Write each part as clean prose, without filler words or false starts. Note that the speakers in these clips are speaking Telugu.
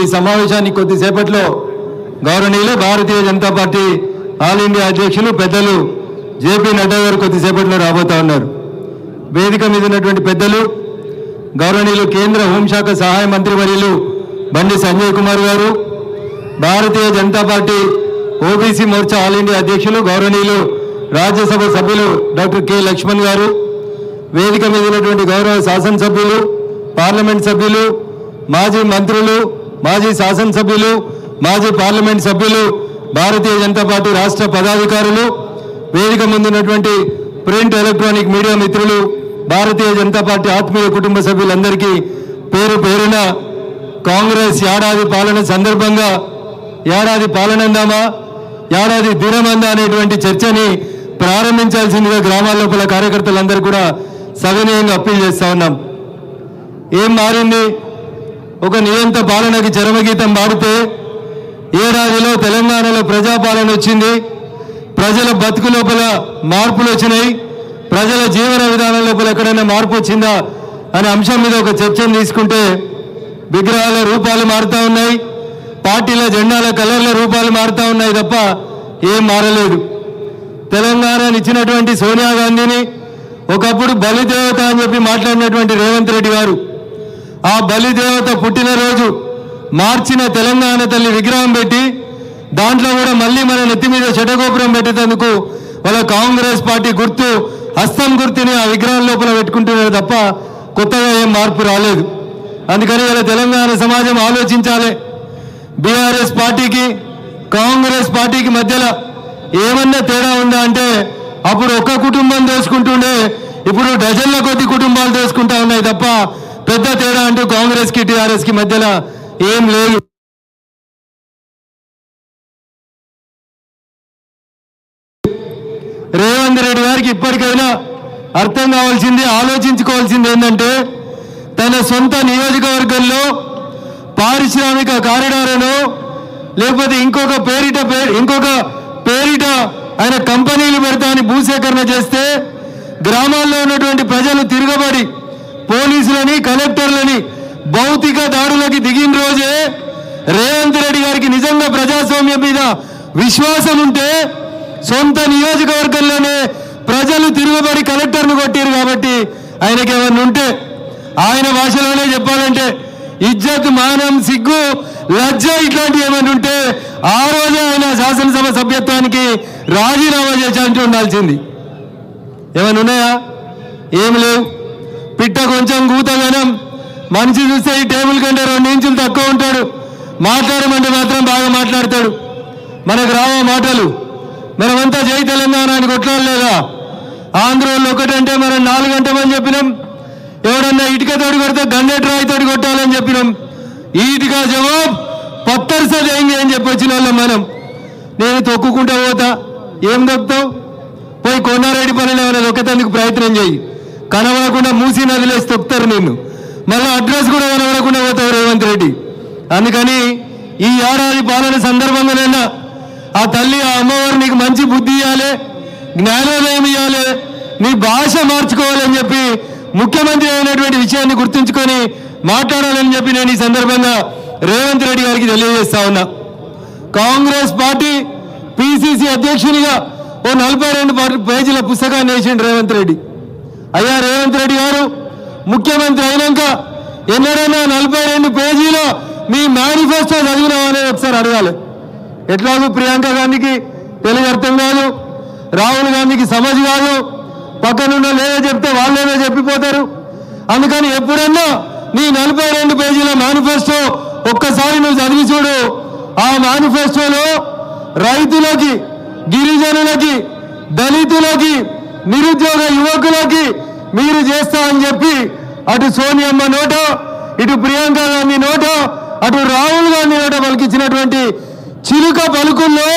ఈ సమావేశానికి కొద్దిసేపట్లో గౌరవనీయులు భారతీయ జనతా పార్టీ ఆల్ ఇండియా అధ్యక్షులు పెద్దలు జేపీ నడ్డా గారు కొద్దిసేపట్లో రాబోతా ఉన్నారు. వేదిక మీద ఉన్నటువంటి పెద్దలు గౌరవనీయులు కేంద్ర హోంశాఖ సహాయ మంత్రి వర్యులు బండి Sanjay Kumar garu, Bharatiya Janata party OBC Morcha all India అధ్యక్షులు గౌరవనీయులు రాజ్యసభ సభ్యులు డాక్టర్ కె లక్ష్మణ్ గారు, వేదిక మీద ఉన్నటువంటి గౌరవ శాసనసభ్యులు, పార్లమెంట్ సభ్యులు, మాజీ మంత్రులు, మాజీ శాసనసభ్యులు, మాజీ పార్లమెంట్ సభ్యులు, భారతీయ జనతా పార్టీ రాష్ట్ర పదాధికారులు, వేదిక ముందున్నటువంటి ప్రింట్ ఎలక్ట్రానిక్ మీడియా మిత్రులు, భారతీయ జనతా పార్టీ ఆత్మీయ కుటుంబ సభ్యులందరికీ పేరు పేరున కాంగ్రెస్ ఏడాది పాలన సందర్భంగా ఏడాది పాలనందామా ఏడాది దినమందా అనేటువంటి చర్చని ప్రారంభించాల్సిందిగా గ్రామాల లోపల కార్యకర్తలందరూ కూడా సవినయంగా అప్పీల్ చేస్తా ఉన్నాం. ఏం మారింది? ఒక నియంత పాలనకి చరమగీతం పాడితే ఏడాదిలో తెలంగాణలో ప్రజాపాలన వచ్చింది, ప్రజల బతుకు లోపల మార్పులు వచ్చినాయి, ప్రజల జీవన విధానం లోపల ఎక్కడైనా మార్పు వచ్చిందా అనే అంశం మీద ఒక చర్చను తీసుకుంటే విగ్రహాల రూపాలు మారుతూ ఉన్నాయి, పార్టీల జెండాల కలర్ల రూపాలు మారుతూ ఉన్నాయి తప్ప ఏం మారలేదు. తెలంగాణని ఇచ్చినటువంటి సోనియా గాంధీని ఒకప్పుడు బలిదేవత అని చెప్పి మాట్లాడినటువంటి రేవంత్ రెడ్డి గారు ఆ బలిదేవత పుట్టినరోజు మార్చిన తెలంగాణ తల్లి విగ్రహం పెట్టి దాంట్లో కూడా మళ్ళీ మన నెత్తి మీద చెటగోపురం పెట్టేందుకు వాళ్ళ కాంగ్రెస్ పార్టీ గుర్తు హస్తం గుర్తుని ఆ విగ్రహం లోపల పెట్టుకుంటున్నారు తప్ప కొత్తగా ఏం మార్పు రాలేదు. అందుకని ఇలా తెలంగాణ సమాజం ఆలోచించాలి. బీఆర్ఎస్ పార్టీకి కాంగ్రెస్ పార్టీకి మధ్యలో ఏమన్నా తేడా ఉందా అంటే అప్పుడు ఒక్క కుటుంబం దోసుకుంటుండే, ఇప్పుడు డజన్ల కొద్ది కుటుంబాలు దోసుకుంటా ఉన్నాయి తప్ప పెద్ద తేడా అంటూ కాంగ్రెస్ కి టీఆర్ఎస్ కి మధ్యలో ఏం లేదు. రేవంత్ రెడ్డి గారికి ఇప్పటికైనా అర్థం కావాల్సింది, ఆలోచించుకోవాల్సింది ఏంటంటే తన సొంత నియోజకవర్గంలో పారిశ్రామిక కారిడార్ను లేకపోతే ఇంకొక పేరిట ఆయన కంపెనీలు పెడతా అని భూసేకరణ చేస్తే గ్రామాల్లో ఉన్నటువంటి ప్రజలు తిరగబడి పోలీసులని కలెక్టర్లని భౌతిక దాడులకి దిగిన రోజే రేవంత్ రెడ్డి గారికి నిజంగా ప్రజాస్వామ్యం మీద విశ్వాసం ఉంటే సొంత నియోజకవర్గంలోనే ప్రజలు తిరగబడి కలెక్టర్ను కొట్టారు కాబట్టి ఆయనకి ఏమన్నా ఉంటే ఆయన భాషలోనే చెప్పాలంటే ఇజ్జత్, మానం, సిగ్గు, లజ్జ ఇట్లాంటివి ఏమైనా ఉంటే ఆ రోజే ఆయన శాసనసభ సభ్యత్వానికి రాజీనామా చేసి అంటూ ఉండాల్సింది. ఏమైనా ఉన్నాయా? ఏం లేవు. పిట్ట కొంచెం గూతగనం, మనిషి చూస్తే ఈ టేబుల్ కంటే 2 ఇంచులు తక్కువ ఉంటాడు, మాట్లాడమంటే మాత్రం బాగా మాట్లాడతాడు. మనకు రావా మాటలు? మనమంతా జై తెలంగాణ అని కొట్లాడలేదా? ఆంధ్రోళ్ళు ఒకటంటే మనం 4 గంటమని చెప్పినాం. ఎవడన్నా ఇటుకతోటి కొడితే గండెట్ రాయితోటి కొట్టాలని చెప్పినాం. ఈటికా జవాబ్ పత్తర్ సే దేంగే అని చెప్పి వచ్చిన వాళ్ళం మనం. నేను తొక్కుకుంటా పోతా, ఏం దొక్కుతావు? పోయి కొండారెడ్డి పనులు ఏమైనా దొక్కేందుకు ప్రయత్నం చేయి, కనబడకుండా మూసి నదిలేసి తొక్కుతారు నిన్ను. మళ్ళీ అడ్రస్ కూడా కనబడకుండా పోతావు రేవంత్ రెడ్డి. అందుకని ఈ ఏడాది పాలన సందర్భంగానైనా ఆ తల్లి, ఆ అమ్మవారు నీకు మంచి బుద్ధి ఇవ్వాలి, జ్ఞానోదయం ఇవ్వాలి, నీ భాష మార్చుకోవాలని చెప్పి ముఖ్యమంత్రి అయినటువంటి విషయాన్ని గుర్తుంచుకొని మాట్లాడాలని చెప్పి నేను ఈ సందర్భంగా రేవంత్ రెడ్డి గారికి తెలియజేస్తా ఉన్నా. కాంగ్రెస్ పార్టీ పిసిసి అధ్యక్షునిగా ఓ 42 పేజీల పుస్తకాన్ని వేసిండు రేవంత్ రెడ్డి. అయ్యా రేవంత్ రెడ్డి గారు ముఖ్యమంత్రి అయినాక ఎన్నడైనా 42 పేజీలో మీ మేనిఫెస్టో చదివినామని ఒకసారి అడగాలి. ఎట్లాగూ ప్రియాంక గాంధీకి తెలుగు అర్థం కాదు, రాహుల్ గాంధీకి సమజ్ కాదు, పక్కనున్న లేదో చెప్తే వాళ్ళేదో చెప్పిపోతారు. అందుకని ఎప్పుడన్నా నీ 42 పేజీల మేనిఫెస్టో ఒక్కసారి నువ్వు చదివి చూడు. ఆ మేనిఫెస్టోలో రైతులకి, గిరిజనులకి, దళితులకి, నిరుద్యోగ యువకులకి మీరు చేస్తా అని చెప్పి అటు సోనియమ్మ నోటో, ఇటు ప్రియాంక గాంధీ నోటో, అటు రాహుల్ గాంధీ నోటో పలికించినటువంటి చిలుక పలుకుల్లో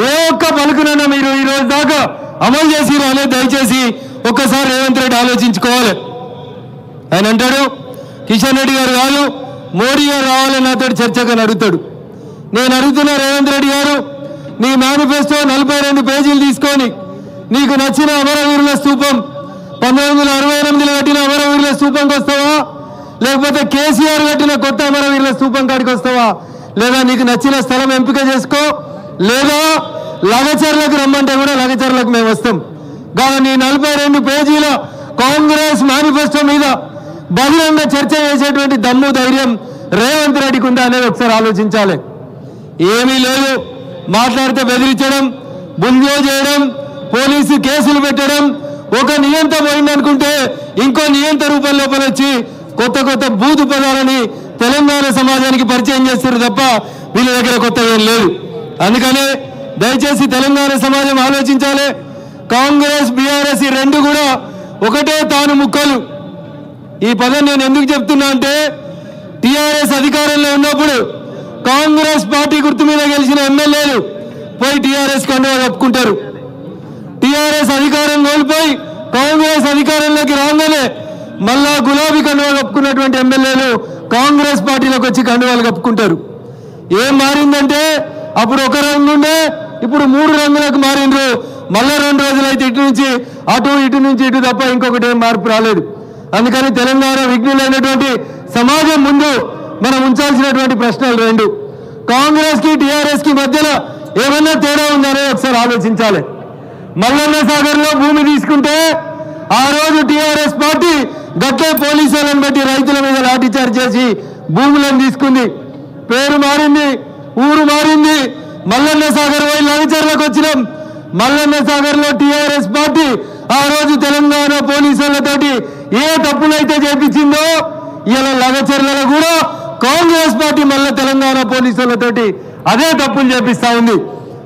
ఏ ఒక్క పలుకునైనా మీరు ఈ రోజు దాకా అమలు చేసి రాలే. దయచేసి ఒక్కసారి రేవంత్ రెడ్డి ఆలోచించుకోవాలి. ఆయన అంటాడు కిషన్ రెడ్డి గారు కాదు మోడీ గారు రావాలని నాతో చర్చగా అడుగుతాడు. నేను అడుగుతున్నా రేవంత్ రెడ్డి గారు, నీ మేనిఫెస్టో 42 పేజీలు తీసుకొని నీకు నచ్చిన అమరవీరుల స్తూపం 1968లో కట్టిన అమరవీరుల స్తూపంకి వస్తావా, లేకపోతే కేసీఆర్ కట్టిన కొత్త అమరవీరుల స్తూపం కాడికి వస్తావా, లేదా నీకు నచ్చిన స్థలం ఎంపిక చేసుకో, లేదా లగచర్లకు రమ్మంటే కూడా లగచర్లకు మేము వస్తాం. కానీ 42 పేజీల కాంగ్రెస్ మేనిఫెస్టో మీద బహిరంగ చర్చ చేసేటువంటి దమ్ము ధైర్యం రేవంత్ రెడ్డికి ఉందా అనేది ఒకసారి ఆలోచించాలి. ఏమీ లేదు, మాట్లాడితే బెదిరించడం, బుల్జో చేయడం, పోలీసు కేసులు పెట్టడం, ఒక నియంత పోయిందనుకుంటే ఇంకో నియంత రూపం లోపల వచ్చి కొత్త కొత్త బూతు పదాలని తెలంగాణ సమాజానికి పరిచయం చేస్తారు తప్ప వీళ్ళ దగ్గర కొత్త ఏం లేదు. అందుకనే దయచేసి తెలంగాణ సమాజం ఆలోచించాలి. కాంగ్రెస్ బీఆర్ఎస్ ఈ రెండు కూడా ఒకటే తాను ముక్కలు. ఈ పదం నేను ఎందుకు చెప్తున్నా అంటే టీఆర్ఎస్ అధికారంలో ఉన్నప్పుడు కాంగ్రెస్ పార్టీ గుర్తు మీద గెలిచిన ఎమ్మెల్యేలు పోయి టీఆర్ఎస్ కండువా కప్పుకుంటారు. టీఆర్ఎస్ అధికారం కోల్పోయి కాంగ్రెస్ అధికారంలోకి రాగానే మళ్ళా గులాబీ కండువా కప్పుకున్నటువంటి ఎమ్మెల్యేలు కాంగ్రెస్ పార్టీలోకి వచ్చి కండువాలు కప్పుకుంటారు. ఏం మారిందంటే అప్పుడు ఒక రంగు ఉండే, ఇప్పుడు 3 రంగులకు మారిండ్రు. మళ్ళా 2 రోజులైతే ఇటు నుంచి అటు, ఇటు నుంచి ఇటు తప్ప ఇంకొకటి ఏం మార్పు రాలేదు. అందుకని తెలంగాణ విఘ్నులైనటువంటి సమాజం ముందు మనం ఉంచాల్సినటువంటి ప్రశ్నలు రెండు. కాంగ్రెస్ కి టీఆర్ఎస్ కి మధ్యలో ఏమన్నా తేడా ఉందనే ఒకసారి ఆలోచించాలి. మల్లన్న సాగర్ లో భూమి తీసుకుంటే ఆ రోజు టీఆర్ఎస్ పార్టీ గట్టే పోలీసులను బట్టి రైతుల మీద లాఠీచార్జ్ చేసి భూములను తీసుకుంది. పేరు మారింది, ఊరు మారింది. మల్లన్న సాగర్ పోయి లగచర్లకు వచ్చినాం. మల్లన్న సాగర్ లో టీఆర్ఎస్ పార్టీ ఆ రోజు తెలంగాణ పోలీసులతోటి ఏ తప్పులైతే చేపించిందో ఇలా లగచర్లలో కూడా కాంగ్రెస్ పార్టీ మళ్ళీ తెలంగాణ పోలీసులతోటి అదే తప్పులు చేపిస్తా ఉంది.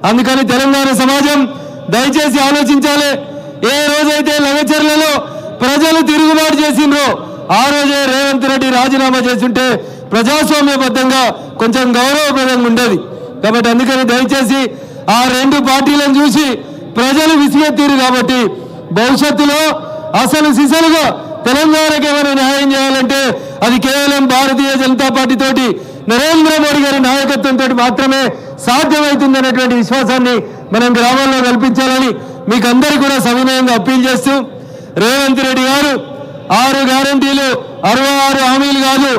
అందుకని తెలంగాణ సమాజం దయచేసి ఆలోచించాలి. ఏ రోజైతే లగచర్లలో ప్రజలు తిరుగుబాటు చేసిండ్రో ఆ రోజే రేవంత్ రెడ్డి రాజీనామా చేస్తుంటే ప్రజాస్వామ్యబద్ధంగా కొంచెం గౌరవప్రదంగా ఉండేది. కాబట్టి అందుకని దయచేసి ఆ 2 పార్టీలను చూసి ప్రజలు విసిగెత్తిరు. కాబట్టి భవిష్యత్తులో అసలు సిసలుగా తెలంగాణకి ఏమైనా న్యాయం చేయాలంటే అది కేవలం భారతీయ జనతా పార్టీ తోటి నరేంద్ర మోడీ గారి నాయకత్వంతో మాత్రమే సాధ్యమవుతుందనేటువంటి విశ్వాసాన్ని మనం గ్రామాల్లో కల్పించాలని మీకు అందరికీ కూడా సవినయంగా అప్పీల్ చేస్తూ, రేవంత్ రెడ్డి గారు 6 గ్యారంటీలు 66 హామీలు కాదు,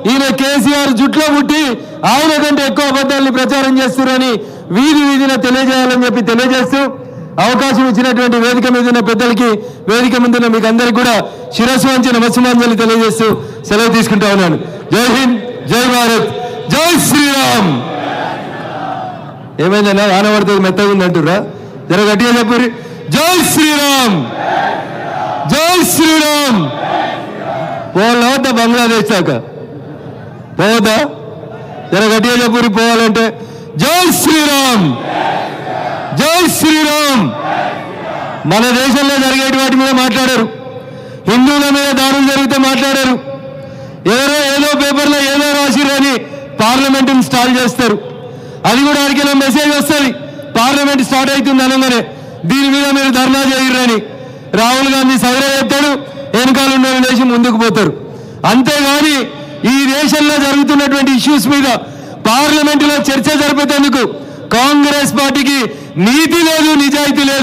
ఈయన కేసీఆర్ జుట్లో పుట్టి ఆయన కంటే ఎక్కువ అబద్ధాన్ని ప్రచారం చేస్తున్నారని వీధి వీధిన తెలియజేయాలని చెప్పి తెలియజేస్తూ, అవకాశం ఇచ్చినటువంటి వేదిక మీద ఉన్న పెద్దలకి, వేదిక ముందున్న మీకు అందరికీ కూడా శిరస్సు వంచి నమస్సుమాంజలి తెలియజేస్తూ సెలవు తీసుకుంటా ఉన్నాను. జై హింద్, జై భారత్, జై శ్రీరామ్. ఏమైందన్నా వాన పడుతుంది మెత్తగా ఉంది అంటుర్రా, జర గట్టిగా చెప్పు. జై శ్రీరామ్, జై శ్రీరామ్. పోవాలా బంగ్లాదేశ్ దాకా పోవద్దా? జర గట్టిగా చెప్పు పోవాలంటే. జై శ్రీరామ్, జై శ్రీరామ్. మన దేశంలో జరిగేటి వాటి మీద మాట్లాడారు, హిందువుల మీద దాడులు జరిగితే మాట్లాడారు. ఎవరో ఏదో పేపర్లో ఏదో రాసిరని పార్లమెంటుని స్టాల్ చేస్తారు. అది కూడా అడిగిన మెసేజ్ వస్తుంది, పార్లమెంట్ స్టార్ట్ అవుతుంది అనగానే దీని మీద మీరు ధర్నా చేయరని. రాహుల్ గాంధీ సైరా చెప్తాడు, వెనకాల ఉన్న దేశం ముందుకు పోతారు. అంతేగాని ఈ దేశంలో జరుగుతున్నటువంటి ఇష్యూస్ మీద పార్లమెంటులో చర్చ జరిపేందుకు కాంగ్రెస్ పార్టీకి నీతి లేదు, నిజాయితీ లేదు.